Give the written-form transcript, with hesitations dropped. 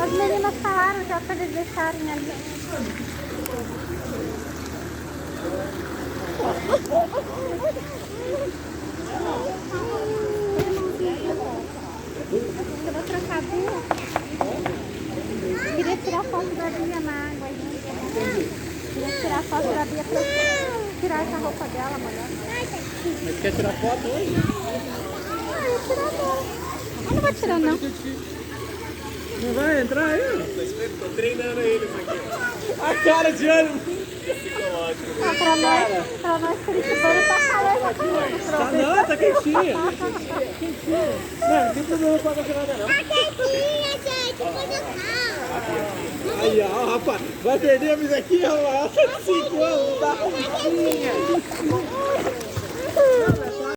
As meninas falaram já para eles deixarem ali. Eu vou trocar a Bia. Queria tirar foto da Bia na água. Queria tirar foto da Bia pra tirar essa roupa dela, mulher. Mas quer tirar foto hoje? Ah, eu tirar não. Eu não vou tirar não. Não vai entrar aí? Tô treinando eles aqui. A cara de ânimo. Ah, pra nós curitibanos tá calor pra caramba. Tá não, tá quentinha. Quentinha. Não, não tem problema com a gelada não. Tá quietinha, gente, coisa calma. Aí, ó, rapaz, vai perder a mesa aqui, ó. Ela tá de 5 anos, tá quentinha.